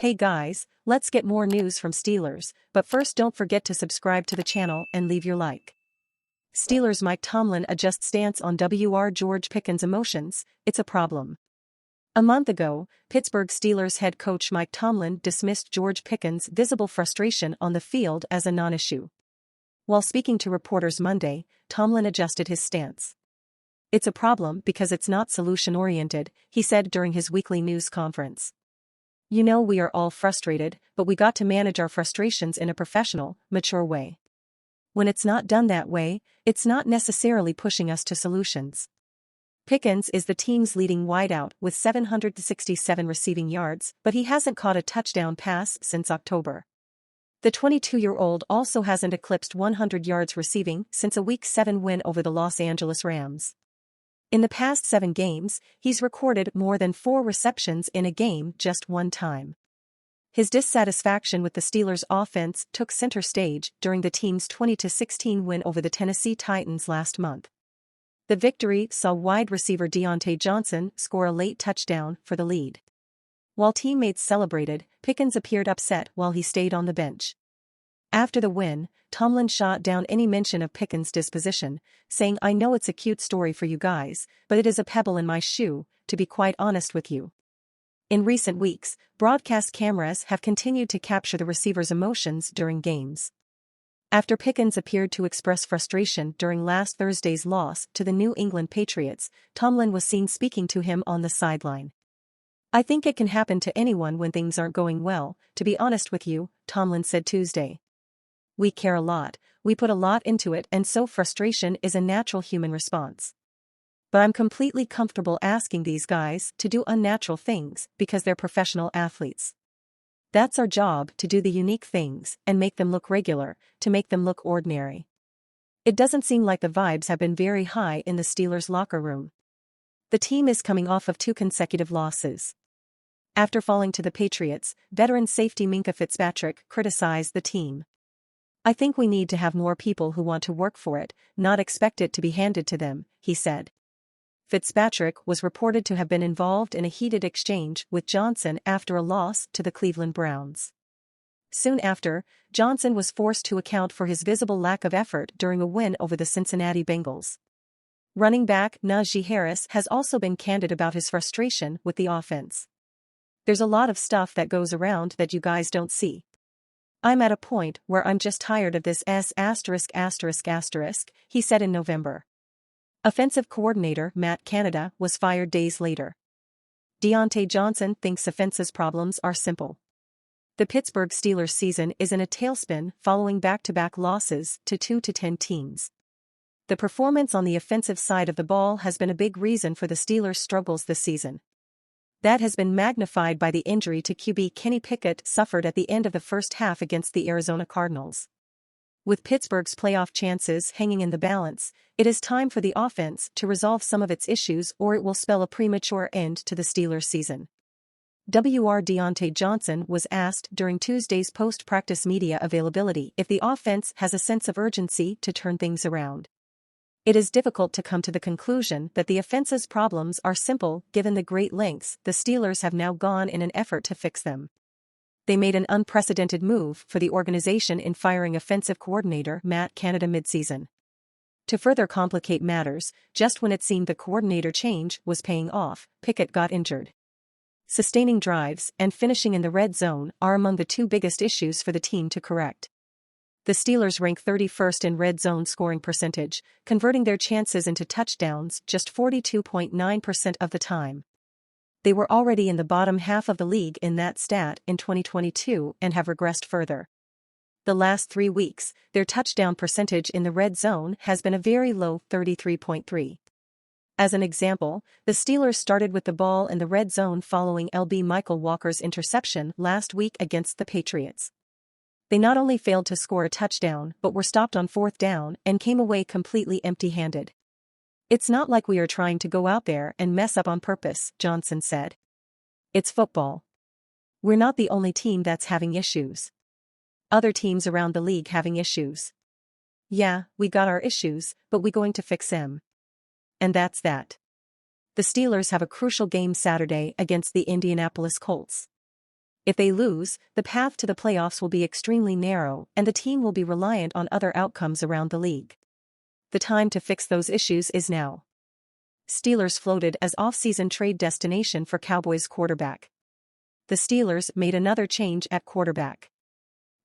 Hey guys, let's get more news from Steelers, but first don't forget to subscribe to the channel and leave your like. Steelers Mike Tomlin adjusts stance on George Pickens' emotions, it's a problem. A month ago, Pittsburgh Steelers head coach Mike Tomlin dismissed George Pickens' visible frustration on the field as a non-issue. While speaking to reporters Monday, Tomlin adjusted his stance. It's a problem because it's not solution-oriented, he said during his weekly news conference. You know, we are all frustrated, but we got to manage our frustrations in a professional, mature way. When it's not done that way, it's not necessarily pushing us to solutions. Pickens is the team's leading wideout with 767 receiving yards, but he hasn't caught a touchdown pass since October. The 22-year-old also hasn't eclipsed 100 yards receiving since a Week 7 win over the Los Angeles Rams. In the past 7 games, he's recorded more than 4 receptions in a game just one time. His dissatisfaction with the Steelers' offense took center stage during the team's 20-16 win over the Tennessee Titans last month. The victory saw wide receiver Diontae Johnson score a late touchdown for the lead. While teammates celebrated, Pickens appeared upset while he stayed on the bench. After the win, Tomlin shot down any mention of Pickens' disposition, saying, "I know it's a cute story for you guys, but it is a pebble in my shoe, to be quite honest with you." In recent weeks, broadcast cameras have continued to capture the receiver's emotions during games. After Pickens appeared to express frustration during last Thursday's loss to the New England Patriots, Tomlin was seen speaking to him on the sideline. "I think it can happen to anyone when things aren't going well, to be honest with you," Tomlin said Tuesday. "We care a lot, we put a lot into it, and so frustration is a natural human response. But I'm completely comfortable asking these guys to do unnatural things because they're professional athletes. That's our job, to do the unique things and make them look regular, to make them look ordinary." It doesn't seem like the vibes have been very high in the Steelers' locker room. The team is coming off of 2 consecutive losses. After falling to the Patriots, veteran safety Minkah Fitzpatrick criticized the team. "I think we need to have more people who want to work for it, not expect it to be handed to them," he said. Fitzpatrick was reported to have been involved in a heated exchange with Johnson after a loss to the Cleveland Browns. Soon after, Johnson was forced to account for his visible lack of effort during a win over the Cincinnati Bengals. Running back Najee Harris has also been candid about his frustration with the offense. "There's a lot of stuff that goes around that you guys don't see. I'm at a point where I'm just tired of this *****, he said in November. Offensive coordinator Matt Canada was fired days later. Diontae Johnson thinks offense's problems are simple. The Pittsburgh Steelers season is in a tailspin following back-to-back losses to 2-10 teams. The performance on the offensive side of the ball has been a big reason for the Steelers' struggles this season. That has been magnified by the injury to QB Kenny Pickett suffered at the end of the first half against the Arizona Cardinals. With Pittsburgh's playoff chances hanging in the balance, it is time for the offense to resolve some of its issues, or it will spell a premature end to the Steelers season." Diontae Johnson was asked during Tuesday's post-practice media availability if the offense has a sense of urgency to turn things around. "It is difficult to come to the conclusion that the offense's problems are simple given the great lengths the Steelers have now gone in an effort to fix them. They made an unprecedented move for the organization in firing offensive coordinator Matt Canada midseason. To further complicate matters, just when it seemed the coordinator change was paying off, Pickett got injured. Sustaining drives and finishing in the red zone are among the 2 biggest issues for the team to correct. The Steelers rank 31st in red zone scoring percentage, converting their chances into touchdowns just 42.9% of the time. They were already in the bottom half of the league in that stat in 2022 and have regressed further. The last 3 weeks, their touchdown percentage in the red zone has been a very low 33.3. As an example, the Steelers started with the ball in the red zone following LB Michael Walker's interception last week against the Patriots. They not only failed to score a touchdown but were stopped on 4th down and came away completely empty-handed. "It's not like we are trying to go out there and mess up on purpose," Johnson said. "It's football. We're not the only team that's having issues. Other teams around the league having issues. Yeah, we got our issues, but we going to fix them. And that's that." The Steelers have a crucial game Saturday against the Indianapolis Colts. If they lose, the path to the playoffs will be extremely narrow and the team will be reliant on other outcomes around the league. The time to fix those issues is now. Steelers floated as off-season trade destination for Cowboys quarterback. The Steelers made another change at quarterback.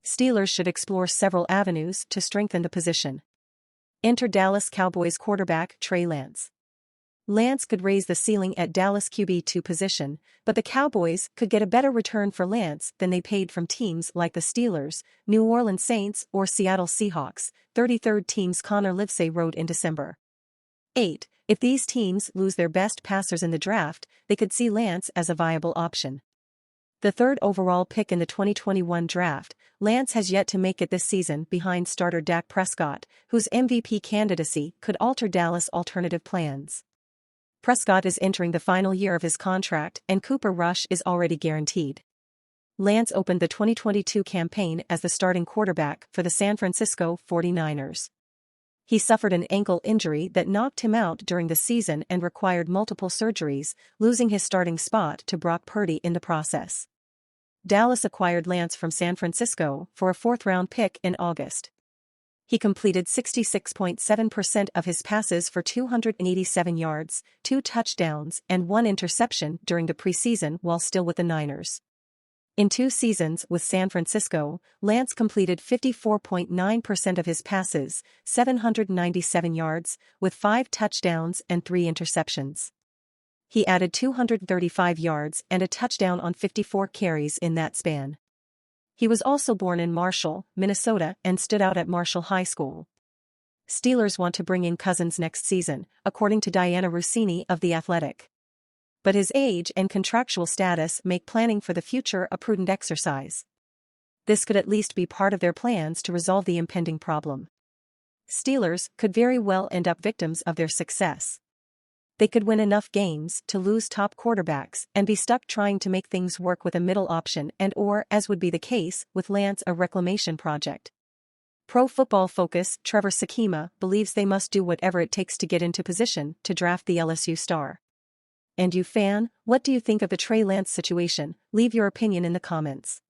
Steelers should explore several avenues to strengthen the position. Enter Dallas Cowboys quarterback Trey Lance. Lance could raise the ceiling at Dallas QB2 position, but the Cowboys could get a better return for Lance than they paid from teams like the Steelers, New Orleans Saints, or Seattle Seahawks, 33rd teams Connor Livesay wrote in December. 8. If these teams lose their best passers in the draft, they could see Lance as a viable option. The third overall pick in the 2021 draft, Lance has yet to make it this season behind starter Dak Prescott, whose MVP candidacy could alter Dallas' alternative plans. Prescott is entering the final year of his contract and Cooper Rush is already guaranteed. Lance opened the 2022 campaign as the starting quarterback for the San Francisco 49ers. He suffered an ankle injury that knocked him out during the season and required multiple surgeries, losing his starting spot to Brock Purdy in the process. Dallas acquired Lance from San Francisco for a fourth-round pick in August. He completed 66.7% of his passes for 287 yards, 2 touchdowns, and 1 interception during the preseason while still with the Niners. In 2 seasons with San Francisco, Lance completed 54.9% of his passes, 797 yards, with 5 touchdowns and 3 interceptions. He added 235 yards and a touchdown on 54 carries in that span. He was also born in Marshall, Minnesota, and stood out at Marshall High School. Steelers want to bring in Cousins next season, according to Diana Russini of The Athletic. But his age and contractual status make planning for the future a prudent exercise. This could at least be part of their plans to resolve the impending problem. Steelers could very well end up victims of their success. They could win enough games to lose top quarterbacks and be stuck trying to make things work with a middle option and/or, as would be the case with Lance, a reclamation project. Pro Football Focus Trevor Sakima believes they must do whatever it takes to get into position to draft the LSU star. And you fan, what do you think of the Trey Lance situation? Leave your opinion in the comments.